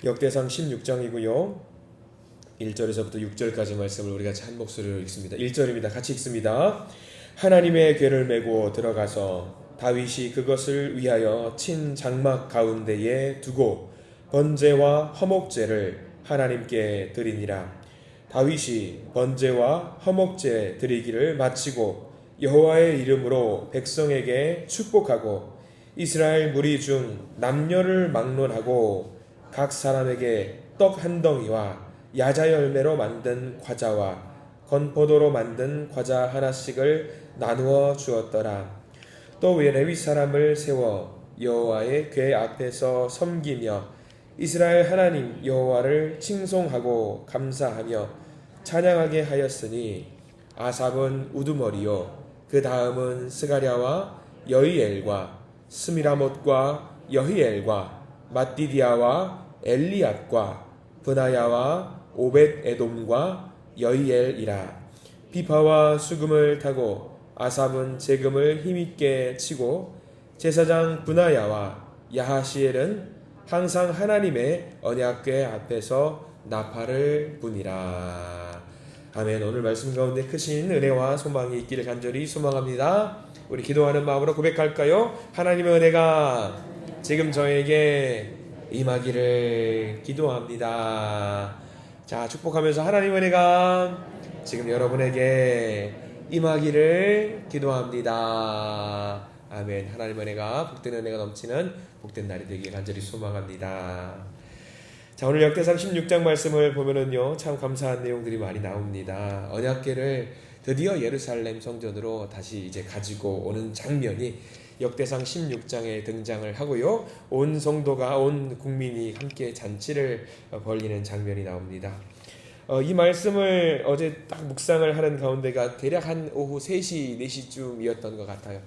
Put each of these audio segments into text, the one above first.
역대상 16장이고요. 1절에서부터 6절까지 말씀을 우리가 한 목소리로 읽습니다. 1절입니다. 같이 읽습니다. 하나님의 궤를 메고 들어가서 다윗이 그것을 위하여 친 장막 가운데에 두고 번제와 화목제를 하나님께 드리니라. 다윗이 번제와 화목제 드리기를 마치고 여호와의 이름으로 백성에게 축복하고 이스라엘 무리 중 남녀를 막론하고 각 사람에게 떡 한 덩이와 야자 열매로 만든 과자와 건포도로 만든 과자 하나씩을 나누어 주었더라. 또 레위 사람을 세워 여호와의 궤 앞에서 섬기며 이스라엘 하나님 여호와를 칭송하고 감사하며 찬양하게 하였으니 아삽은 우두머리요 그 다음은 스가랴와 여히엘과 스미라못과 여히엘과 마띠디아와 엘리압과 브나야와 오벳 에돔과 여히엘이라. 비파와 수금을 타고 아삽은 제금을 힘있게 치고 제사장 브나야와 야하시엘은 항상 하나님의 언약궤 앞에서 나팔을 부니라. 아멘. 오늘 말씀 가운데 크신 은혜와 소망이 있기를 간절히 소망합니다. 우리 기도하는 마음으로 고백할까요? 하나님의 은혜가 지금 저에게 임하기를 기도합니다. 자, 축복하면서 하나님의 은혜가 지금 여러분에게 임하기를 기도합니다. 아멘. 하나님의 은혜가 복된 은혜가 넘치는 복된 날이 되기를 간절히 소망합니다. 자, 오늘 역대상 16장 말씀을 보면은요, 참 감사한 내용들이 많이 나옵니다. 언약궤를 드디어 예루살렘 성전으로 다시 이제 가지고 오는 장면이 역대상 16장에 등장을 하고요, 온 성도가, 온 국민이 함께 잔치를 벌이는 장면이 나옵니다. 이 말씀을 어제 딱 묵상을 하는 가운데가 대략 한 오후 3시, 4시쯤이었던 것 같아요.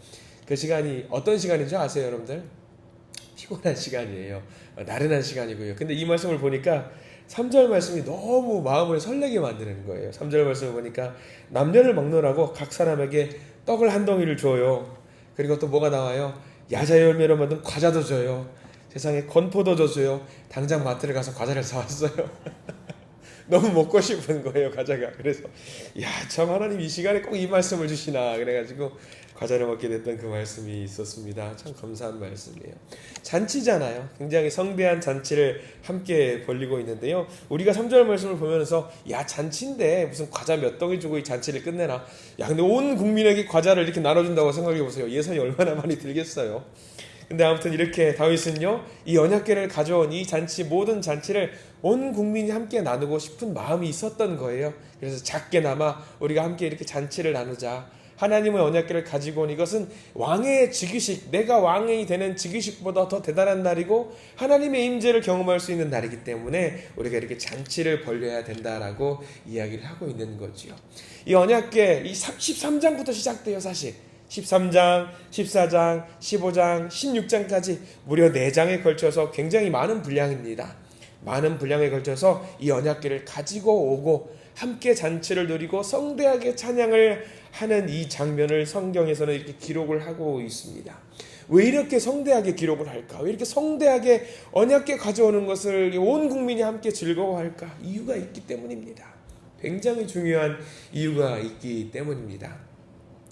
그 시간이 어떤 시간인지 아세요, 여러분들? 피곤한 시간이에요. 나른한 시간이고요. 근데 이 말씀을 보니까 3절 말씀이 너무 마음을 설레게 만드는 거예요. 3절 말씀을 보니까 남녀를 막론하고 각 사람에게 떡을 한 덩이를 줘요. 그리고 또 뭐가 나와요? 야자 열매로 만든 과자도 줘요. 세상에 건포도 줘요. 당장 마트를 가서 과자를 사왔어요. 너무 먹고 싶은 거예요, 과자가. 그래서 야, 참 하나님 이 시간에 꼭 이 말씀을 주시나 그래가지고 과자를 먹게 됐던 그 말씀이 있었습니다. 참 감사한 말씀이에요. 잔치잖아요. 굉장히 성대한 잔치를 함께 벌리고 있는데요, 우리가 3절 말씀을 보면서 야, 잔치인데 무슨 과자 몇 덩이 주고 이 잔치를 끝내나. 야, 근데 온 국민에게 과자를 이렇게 나눠준다고 생각해 보세요. 예산이 얼마나 많이 들겠어요. 근데 아무튼 이렇게 다윗은요, 이 언약궤를 가져온 이 잔치, 모든 잔치를 온 국민이 함께 나누고 싶은 마음이 있었던 거예요. 그래서 작게나마 우리가 함께 이렇게 잔치를 나누자. 하나님의 언약궤를 가지고 온 이것은 왕의 즉위식, 내가 왕이 되는 즉위식보다 더 대단한 날이고 하나님의 임재를 경험할 수 있는 날이기 때문에 우리가 이렇게 잔치를 벌려야 된다라고 이야기를 하고 있는 거지요. 이 언약궤, 이 13장부터 시작돼요, 사실. 13장, 14장, 15장, 16장까지 무려 4장에 걸쳐서 굉장히 많은 분량입니다. 많은 분량에 걸쳐서 이 언약궤를 가지고 오고 함께 잔치를 누리고 성대하게 찬양을 하는 이 장면을 성경에서는 이렇게 기록을 하고 있습니다. 왜 이렇게 성대하게 기록을 할까? 왜 이렇게 성대하게 언약궤 가져오는 것을 온 국민이 함께 즐거워할까? 이유가 있기 때문입니다. 굉장히 중요한 이유가 있기 때문입니다.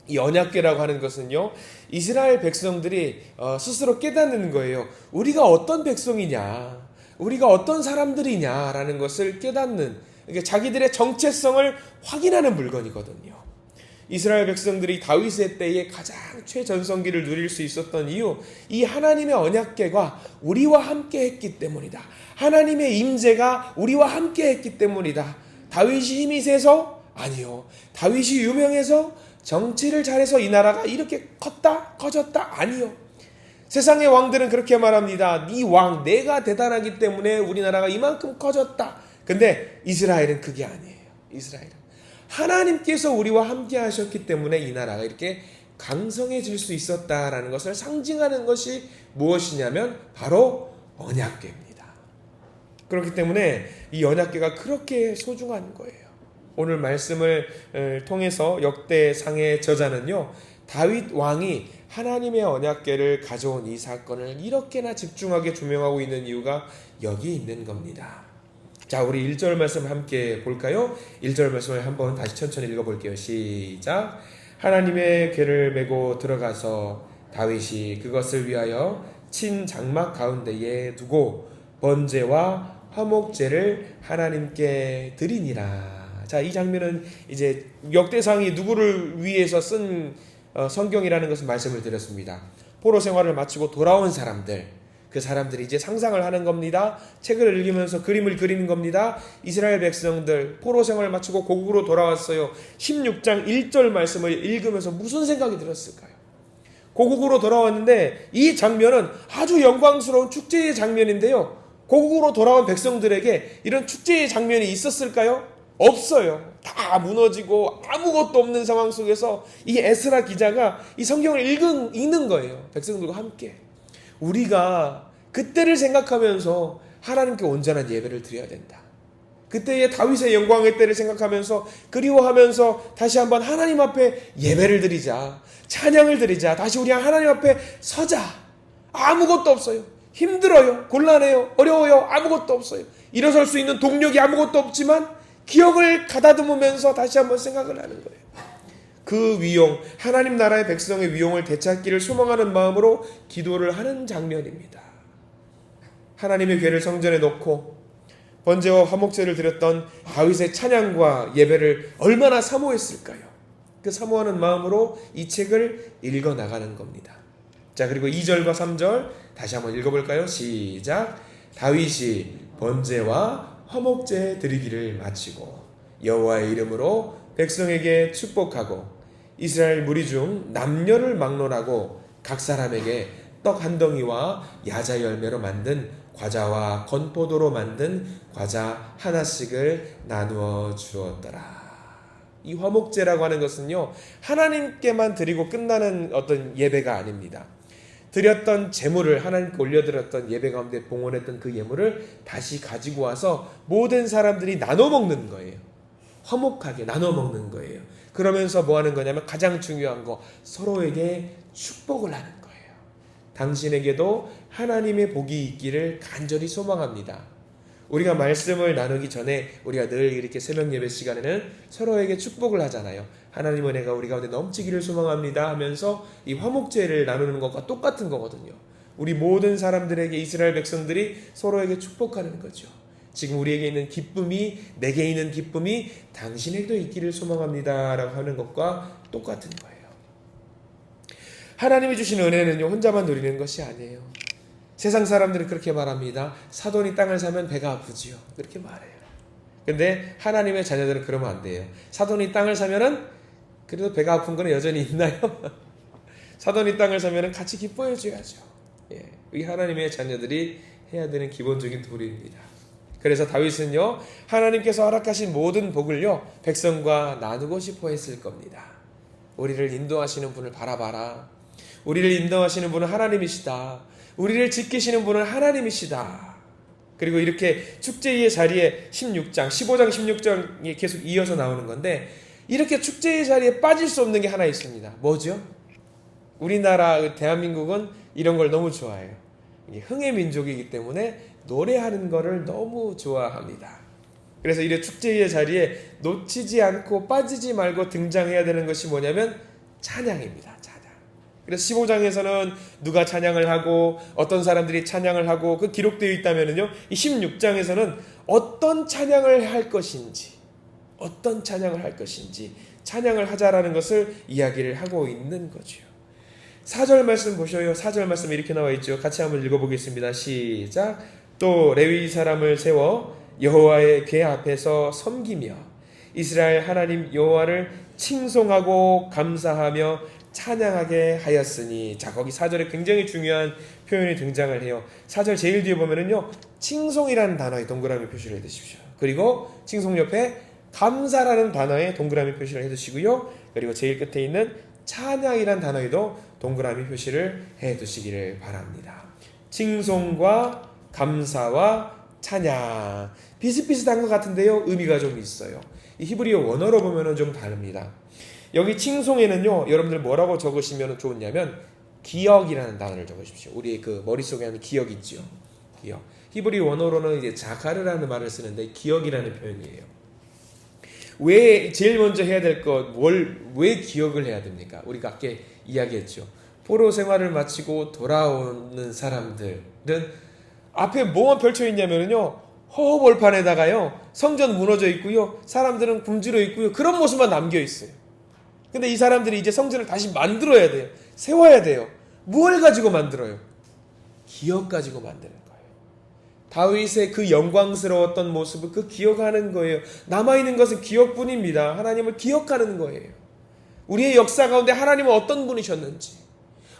이 언약궤라고 하는 것은요, 이스라엘 백성들이 스스로 깨닫는 거예요. 우리가 어떤 백성이냐, 우리가 어떤 사람들이냐라는 것을 깨닫는, 그러니까 자기들의 정체성을 확인하는 물건이거든요. 이스라엘 백성들이 다윗의 때에 가장 최전성기를 누릴 수 있었던 이유, 이 하나님의 언약궤가 우리와 함께 했기 때문이다. 하나님의 임재가 우리와 함께 했기 때문이다. 다윗이 힘이 세서? 아니요. 다윗이 유명해서? 정치를 잘해서 이 나라가 이렇게 컸다? 커졌다? 아니요. 세상의 왕들은 그렇게 말합니다. 네 왕, 내가 대단하기 때문에 우리나라가 이만큼 커졌다. 근데 이스라엘은 그게 아니에요. 이스라엘은 하나님께서 우리와 함께 하셨기 때문에 이 나라가 이렇게 강성해질 수 있었다라는 것을 상징하는 것이 무엇이냐면 바로 언약궤입니다. 그렇기 때문에 이 언약궤가 그렇게 소중한 거예요. 오늘 말씀을 통해서 역대상의 저자는요, 다윗 왕이 하나님의 언약궤를 가져온 이 사건을 이렇게나 집중하게 조명하고 있는 이유가 여기 있는 겁니다. 자, 우리 1절 말씀 함께 볼까요? 1절 말씀을 한번 다시 천천히 읽어볼게요. 시작. 하나님의 궤를 메고 들어가서 다윗이 그것을 위하여 친 장막 가운데에 두고 번제와 화목제를 하나님께 드리니라. 자, 이 장면은 이제 역대상이 누구를 위해서 쓴 성경이라는 것을 말씀을 드렸습니다. 포로 생활을 마치고 돌아온 사람들, 그 사람들이 이제 상상을 하는 겁니다. 책을 읽으면서 그림을 그리는 겁니다. 이스라엘 백성들 포로 생활을 마치고 고국으로 돌아왔어요. 16장 1절 말씀을 읽으면서 무슨 생각이 들었을까요? 고국으로 돌아왔는데 이 장면은 아주 영광스러운 축제의 장면인데요. 고국으로 돌아온 백성들에게 이런 축제의 장면이 있었을까요? 없어요. 다 무너지고 아무것도 없는 상황 속에서 이 에스라 기자가 이 성경을 읽는 거예요. 백성들과 함께. 우리가 그때를 생각하면서 하나님께 온전한 예배를 드려야 된다. 그때의 다윗의 영광의 때를 생각하면서 그리워하면서 다시 한번 하나님 앞에 예배를 드리자. 찬양을 드리자. 다시 우리 하나님 앞에 서자. 아무것도 없어요. 힘들어요. 곤란해요. 어려워요. 아무것도 없어요. 일어설 수 있는 동력이 아무것도 없지만 기억을 가다듬으면서 다시 한번 생각을 하는 거예요. 그 위용, 하나님 나라의 백성의 위용을 되찾기를 소망하는 마음으로 기도를 하는 장면입니다. 하나님의 궤를 성전에 놓고 번제와 화목제를 드렸던 다윗의 찬양과 예배를 얼마나 사모했을까요? 그 사모하는 마음으로 이 책을 읽어나가는 겁니다. 자, 그리고 2절과 3절 다시 한번 읽어볼까요? 시작. 다윗이 번제와 화목제 드리기를 마치고 여호와의 이름으로 백성에게 축복하고 이스라엘 무리 중 남녀를 막론하고 각 사람에게 떡 한 덩이와 야자 열매로 만든 과자와 건포도로 만든 과자 하나씩을 나누어 주었더라. 이 화목제라고 하는 것은요, 하나님께만 드리고 끝나는 어떤 예배가 아닙니다. 드렸던 제물을 하나님께 올려드렸던 예배 가운데 봉헌했던 그 예물을 다시 가지고 와서 모든 사람들이 나눠 먹는 거예요. 화목하게 나눠 먹는 거예요. 그러면서 뭐 하는 거냐면 가장 중요한 거, 서로에게 축복을 하는 거예요. 당신에게도 하나님의 복이 있기를 간절히 소망합니다. 우리가 말씀을 나누기 전에 우리가 늘 이렇게 새벽 예배 시간에는 서로에게 축복을 하잖아요. 하나님의 은혜가 우리 가운데 넘치기를 소망합니다 하면서 이 화목제를 나누는 것과 똑같은 거거든요. 우리 모든 사람들에게, 이스라엘 백성들이 서로에게 축복하는 거죠. 지금 우리에게 있는 기쁨이, 내게 있는 기쁨이 당신에게도 있기를 소망합니다 라고 하는 것과 똑같은 거예요. 하나님이 주신 은혜는요, 혼자만 누리는 것이 아니에요. 세상 사람들은 그렇게 말합니다. 사돈이 땅을 사면 배가 아프지요. 그렇게 말해요. 근데 하나님의 자녀들은 그러면 안 돼요. 사돈이 땅을 사면은 그래도 배가 아픈 거는 여전히 있나요? 사돈이 땅을 사면은 같이 기뻐해 줘야죠. 예, 이 하나님의 자녀들이 해야 되는 기본적인 도리입니다. 그래서 다윗은요, 하나님께서 허락하신 모든 복을요, 백성과 나누고 싶어 했을 겁니다. 우리를 인도하시는 분을 바라봐라. 우리를 인도하시는 분은 하나님이시다. 우리를 지키시는 분은 하나님이시다. 그리고 이렇게 축제의 자리에 15장 16장이 계속 이어서 나오는 건데, 이렇게 축제의 자리에 빠질 수 없는 게 하나 있습니다. 뭐죠? 우리나라 대한민국은 이런 걸 너무 좋아해요. 흥의 민족이기 때문에 노래하는 거를 너무 좋아합니다. 그래서 이런 축제의 자리에 놓치지 않고 빠지지 말고 등장해야 되는 것이 뭐냐면 찬양입니다. 찬양. 그래서 15장에서는 누가 찬양을 하고 어떤 사람들이 찬양을 하고 그 기록되어 있다면은요, 이 16장에서는 어떤 찬양을 할 것인지, 어떤 찬양을 할 것인지 찬양을 하자라는 것을 이야기를 하고 있는 거죠. 4절 말씀 보셔요. 4절 말씀 이렇게 나와 있죠. 같이 한번 읽어보겠습니다. 시작. 또 레위 사람을 세워 여호와의 궤 앞에서 섬기며 이스라엘 하나님 여호와를 칭송하고 감사하며 찬양하게 하였으니. 자, 거기 4절에 굉장히 중요한 표현이 등장을 해요. 4절 제일 뒤에 보면은요, 칭송이라는 단어에 동그라미 표시를 해두십시오. 그리고 칭송 옆에 감사라는 단어에 동그라미 표시를 해두시고요. 그리고 제일 끝에 있는 찬양이라는 단어에도 동그라미 표시를 해두시기를 바랍니다. 칭송과 감사와 찬양, 비슷비슷한 것 같은데요, 의미가 좀 있어요. 이 히브리어 원어로 보면은 좀 다릅니다. 여기 칭송에는요, 여러분들 뭐라고 적으시면 좋냐면 기억이라는 단어를 적으십시오. 우리의 그 머릿속에 하는 기억 있죠. 기억. 히브리 원어로는 이제 자카르라는 말을 쓰는데 기억이라는 표현이에요. 왜 제일 먼저 해야 될 것, 왜 기억을 해야 됩니까? 우리가 아까 이야기했죠. 포로 생활을 마치고 돌아오는 사람들은 앞에 뭐만 펼쳐 있냐면요, 허허벌판에다가요, 성전 무너져 있고요, 사람들은 굶주려 있고요, 그런 모습만 남겨 있어요. 근데 이 사람들이 이제 성전을 다시 만들어야 돼요. 세워야 돼요. 무엇을 가지고 만들어요? 기억 가지고 만드는 거예요. 다윗의 그 영광스러웠던 모습을 그 기억하는 거예요. 남아있는 것은 기억뿐입니다. 하나님을 기억하는 거예요. 우리의 역사 가운데 하나님은 어떤 분이셨는지,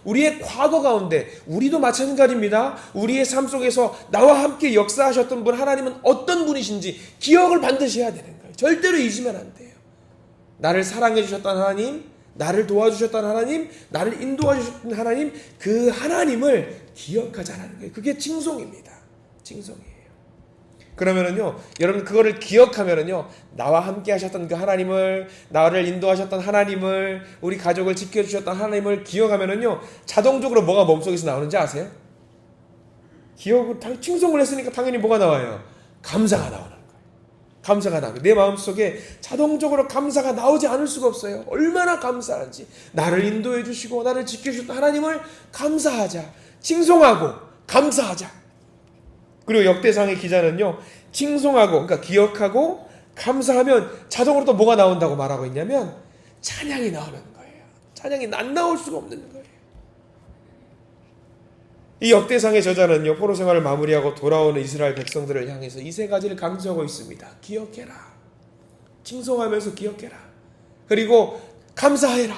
우리의 과거 가운데, 우리도 마찬가지입니다. 우리의 삶 속에서 나와 함께 역사하셨던 분, 하나님은 어떤 분이신지 기억을 반드시 해야 되는 거예요. 절대로 잊으면 안 돼요. 나를 사랑해 주셨던 하나님, 나를 도와주셨던 하나님, 나를 인도해 주셨던 하나님, 그 하나님을 기억하자는 거예요. 그게 칭송입니다. 칭송이에요. 그러면은요, 여러분 그거를 기억하면은요, 나와 함께 하셨던 그 하나님을, 나를 인도하셨던 하나님을, 우리 가족을 지켜주셨던 하나님을 기억하면은요, 자동적으로 뭐가 몸속에서 나오는지 아세요? 기억을, 칭송을 했으니까 당연히 뭐가 나와요? 감사가 나오는 거예요. 감사가 나오고, 내 마음속에 자동적으로 감사가 나오지 않을 수가 없어요. 얼마나 감사한지. 나를 인도해 주시고 나를 지켜주셨던 하나님을 감사하자, 칭송하고 감사하자. 그리고 역대상의 기자는요, 칭송하고, 그러니까 기억하고 감사하면 자동으로 또 뭐가 나온다고 말하고 있냐면 찬양이 나오는 거예요. 찬양이 안 나올 수가 없는 거예요. 이 역대상의 저자는요, 포로 생활을 마무리하고 돌아오는 이스라엘 백성들을 향해서 이 세 가지를 강조하고 있습니다. 기억해라. 칭송하면서 기억해라. 그리고 감사해라.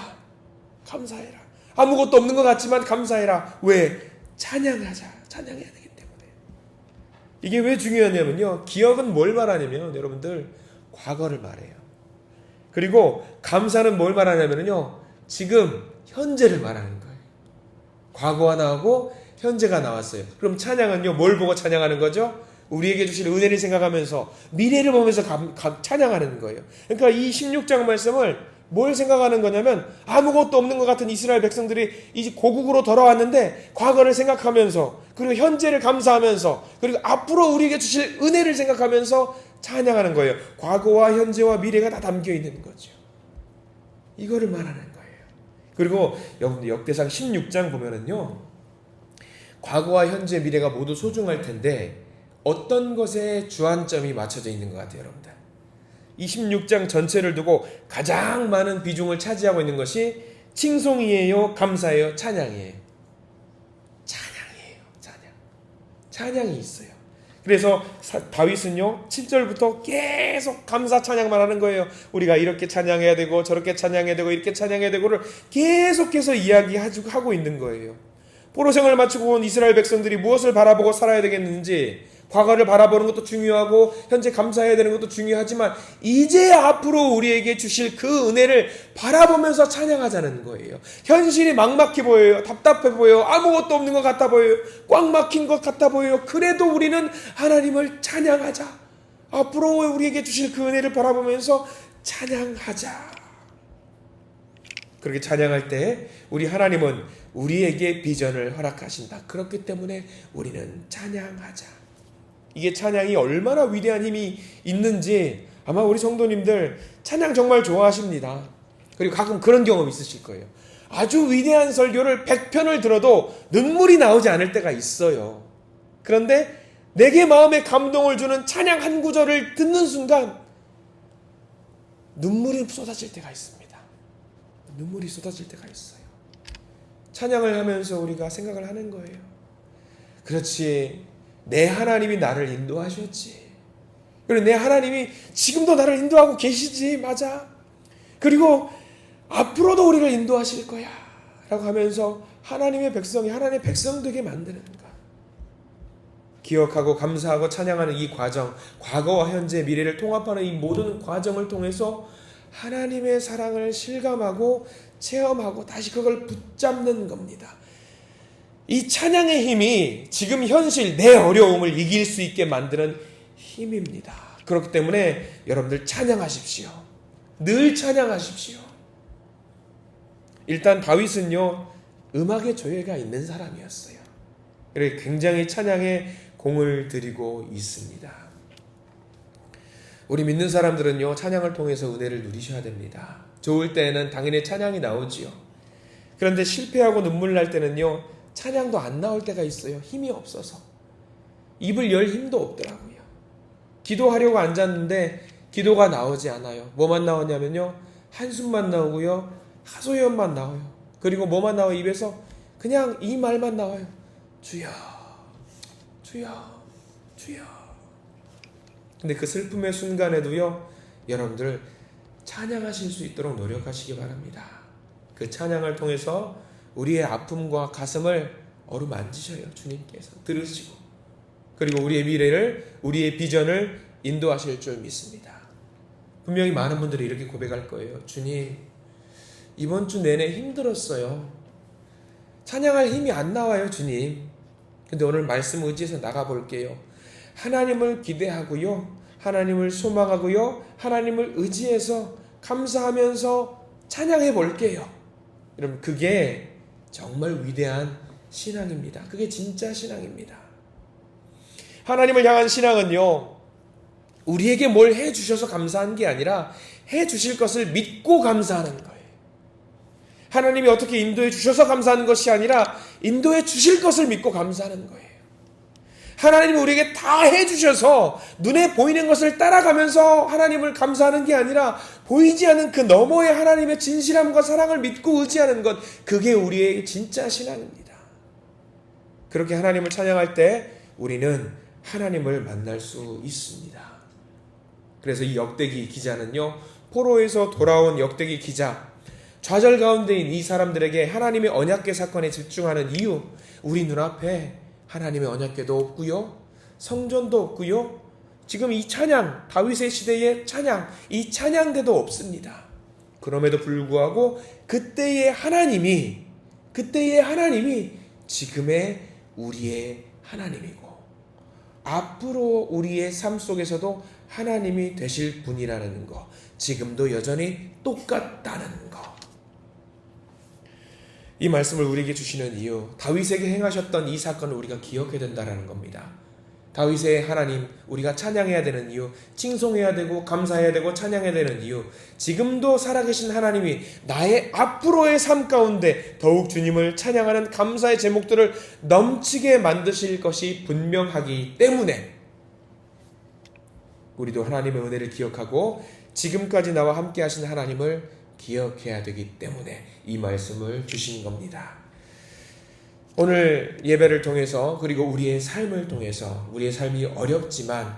감사해라. 아무것도 없는 것 같지만 감사해라. 왜? 찬양하자. 찬양해야 되기 때문에. 이게 왜 중요하냐면요, 기억은 뭘 말하냐면 여러분들 과거를 말해요. 그리고 감사는 뭘 말하냐면요, 지금 현재를 말하는 거예요. 과거가 나오고 현재가 나왔어요. 그럼 찬양은요, 뭘 보고 찬양하는 거죠? 우리에게 주실 은혜를 생각하면서 미래를 보면서 찬양하는 거예요. 그러니까 이 16장 말씀을 뭘 생각하는 거냐면, 아무것도 없는 것 같은 이스라엘 백성들이 이제 고국으로 돌아왔는데 과거를 생각하면서, 그리고 현재를 감사하면서, 그리고 앞으로 우리에게 주실 은혜를 생각하면서 찬양하는 거예요. 과거와 현재와 미래가 다 담겨 있는 거죠. 이거를 말하는 거예요. 그리고 역대상 16장 보면은요, 과거와 현재, 미래가 모두 소중할 텐데 어떤 것에 주안점이 맞춰져 있는 것 같아요, 여러분들. 26장 전체를 두고 가장 많은 비중을 차지하고 있는 것이 칭송이에요, 감사예요, 찬양이에요. 찬양이에요, 찬양. 찬양이 있어요. 그래서 다윗은요, 7절부터 계속 감사 찬양만 하는 거예요. 우리가 이렇게 찬양해야 되고 저렇게 찬양해야 되고 이렇게 찬양해야 되고를 계속해서 이야기하고 있는 거예요. 포로 생활을 마치고 온 이스라엘 백성들이 무엇을 바라보고 살아야 되겠는지, 과거를 바라보는 것도 중요하고 현재 감사해야 되는 것도 중요하지만 이제 앞으로 우리에게 주실 그 은혜를 바라보면서 찬양하자는 거예요. 현실이 막막해 보여요. 답답해 보여요. 아무것도 없는 것 같아 보여요. 꽉 막힌 것 같아 보여요. 그래도 우리는 하나님을 찬양하자. 앞으로 우리에게 주실 그 은혜를 바라보면서 찬양하자. 그렇게 찬양할 때 우리 하나님은 우리에게 비전을 허락하신다. 그렇기 때문에 우리는 찬양하자. 이게 찬양이 얼마나 위대한 힘이 있는지 아마 우리 성도님들 찬양 정말 좋아하십니다. 그리고 가끔 그런 경험 있으실 거예요. 아주 위대한 설교를 100편을 들어도 눈물이 나오지 않을 때가 있어요. 그런데 내게 마음에 감동을 주는 찬양 한 구절을 듣는 순간 눈물이 쏟아질 때가 있습니다. 눈물이 쏟아질 때가 있어요. 찬양을 하면서 우리가 생각을 하는 거예요. 그렇지, 내 하나님이 나를 인도하셨지. 그리고 내 하나님이 지금도 나를 인도하고 계시지. 맞아. 그리고 앞으로도 우리를 인도하실 거야 라고 하면서 하나님의 백성이 하나님의 백성 되게 만드는 것. 기억하고 감사하고 찬양하는 이 과정, 과거와 현재, 미래를 통합하는 이 모든 과정을 통해서 하나님의 사랑을 실감하고 체험하고 다시 그걸 붙잡는 겁니다. 이 찬양의 힘이 지금 현실 내 어려움을 이길 수 있게 만드는 힘입니다. 그렇기 때문에 여러분들 찬양하십시오. 늘 찬양하십시오. 일단 다윗은요, 음악의 조예가 있는 사람이었어요. 그래서 굉장히 찬양에 공을 들이고 있습니다. 우리 믿는 사람들은요, 찬양을 통해서 은혜를 누리셔야 됩니다. 좋을 때에는 당연히 찬양이 나오지요. 그런데 실패하고 눈물 날 때는요, 찬양도 안 나올 때가 있어요. 힘이 없어서. 입을 열 힘도 없더라고요. 기도하려고 앉았는데 기도가 나오지 않아요. 뭐만 나오냐면요, 한숨만 나오고요, 하소연만 나와요. 그리고 뭐만 나와요? 입에서 그냥 이 말만 나와요. 주여, 주여, 주여. 근데 그 슬픔의 순간에도요, 여러분들 찬양하실 수 있도록 노력하시기 바랍니다. 그 찬양을 통해서 우리의 아픔과 가슴을 어루만지셔요. 주님께서 들으시고, 그리고 우리의 미래를, 우리의 비전을 인도하실 줄 믿습니다. 분명히 많은 분들이 이렇게 고백할 거예요. 주님, 이번 주 내내 힘들었어요. 찬양할 힘이 안 나와요, 주님. 근데 오늘 말씀 의지해서 나가볼게요. 하나님을 기대하고요, 하나님을 소망하고요, 하나님을 의지해서 감사하면서 찬양해 볼게요. 여러분, 그게 정말 위대한 신앙입니다. 그게 진짜 신앙입니다. 하나님을 향한 신앙은요, 우리에게 뭘 해주셔서 감사한 게 아니라 해주실 것을 믿고 감사하는 거예요. 하나님이 어떻게 인도해 주셔서 감사하는 것이 아니라 인도해 주실 것을 믿고 감사하는 거예요. 하나님이 우리에게 다 해주셔서 눈에 보이는 것을 따라가면서 하나님을 감사하는 게 아니라 보이지 않는 그 너머의 하나님의 진실함과 사랑을 믿고 의지하는 것, 그게 우리의 진짜 신앙입니다. 그렇게 하나님을 찬양할 때 우리는 하나님을 만날 수 있습니다. 그래서 이 역대기 기자는요, 포로에서 돌아온 역대기 기자, 좌절 가운데인 이 사람들에게 하나님의 언약궤 사건에 집중하는 이유, 우리 눈앞에 하나님의 언약궤도 없고요, 성전도 없고요, 지금 이 찬양, 다윗의 시대의 찬양, 이 찬양대도 없습니다. 그럼에도 불구하고 그때의 하나님이 지금의 우리의 하나님이고, 앞으로 우리의 삶 속에서도 하나님이 되실 분이라는 거, 지금도 여전히 똑같다는 거. 이 말씀을 우리에게 주시는 이유, 다윗에게 행하셨던 이 사건을 우리가 기억해야 된다는 겁니다. 다윗의 하나님, 우리가 찬양해야 되는 이유, 칭송해야 되고 감사해야 되고 찬양해야 되는 이유, 지금도 살아계신 하나님이 나의 앞으로의 삶 가운데 더욱 주님을 찬양하는 감사의 제목들을 넘치게 만드실 것이 분명하기 때문에 우리도 하나님의 은혜를 기억하고 지금까지 나와 함께 하신 하나님을 기억해야 되기 때문에 이 말씀을 주신 겁니다. 오늘 예배를 통해서, 그리고 우리의 삶을 통해서, 우리의 삶이 어렵지만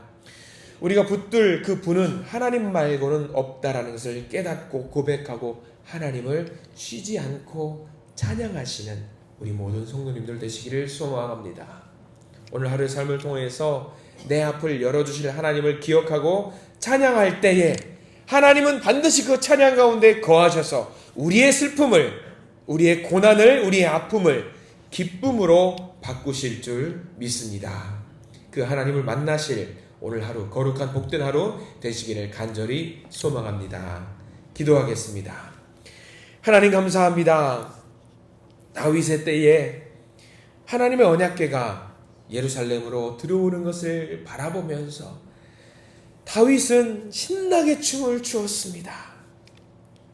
우리가 붙들 그 분은 하나님 말고는 없다라는 것을 깨닫고 고백하고 하나님을 쉬지 않고 찬양하시는 우리 모든 성도님들 되시기를 소망합니다. 오늘 하루의 삶을 통해서 내 앞을 열어주실 하나님을 기억하고 찬양할 때에 하나님은 반드시 그 찬양 가운데 거하셔서 우리의 슬픔을, 우리의 고난을, 우리의 아픔을 기쁨으로 바꾸실 줄 믿습니다. 그 하나님을 만나실 오늘 하루, 거룩한 복된 하루 되시기를 간절히 소망합니다. 기도하겠습니다. 하나님 감사합니다. 다윗의 때에 하나님의 언약궤가 예루살렘으로 들어오는 것을 바라보면서 다윗은 신나게 춤을 추었습니다.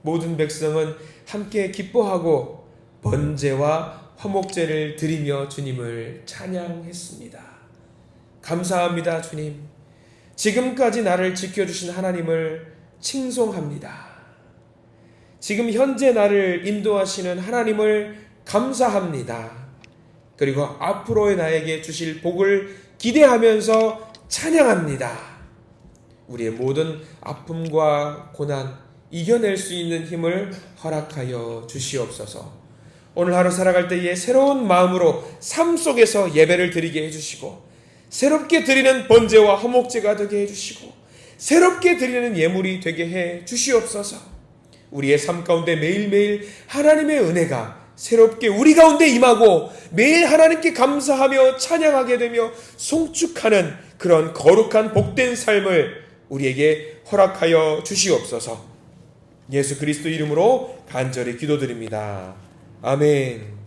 모든 백성은 함께 기뻐하고 번제와 화목제를 드리며 주님을 찬양했습니다. 감사합니다, 주님. 지금까지 나를 지켜주신 하나님을 칭송합니다. 지금 현재 나를 인도하시는 하나님을 감사합니다. 그리고 앞으로의 나에게 주실 복을 기대하면서 찬양합니다. 우리의 모든 아픔과 고난 이겨낼 수 있는 힘을 허락하여 주시옵소서. 오늘 하루 살아갈 때에 새로운 마음으로 삶 속에서 예배를 드리게 해주시고, 새롭게 드리는 번제와 화목제가 되게 해주시고, 새롭게 드리는 예물이 되게 해 주시옵소서. 우리의 삶 가운데 매일매일 하나님의 은혜가 새롭게 우리 가운데 임하고 매일 하나님께 감사하며 찬양하게 되며 송축하는 그런 거룩한 복된 삶을 우리에게 허락하여 주시옵소서. 예수 그리스도 이름으로 간절히 기도드립니다. 아멘.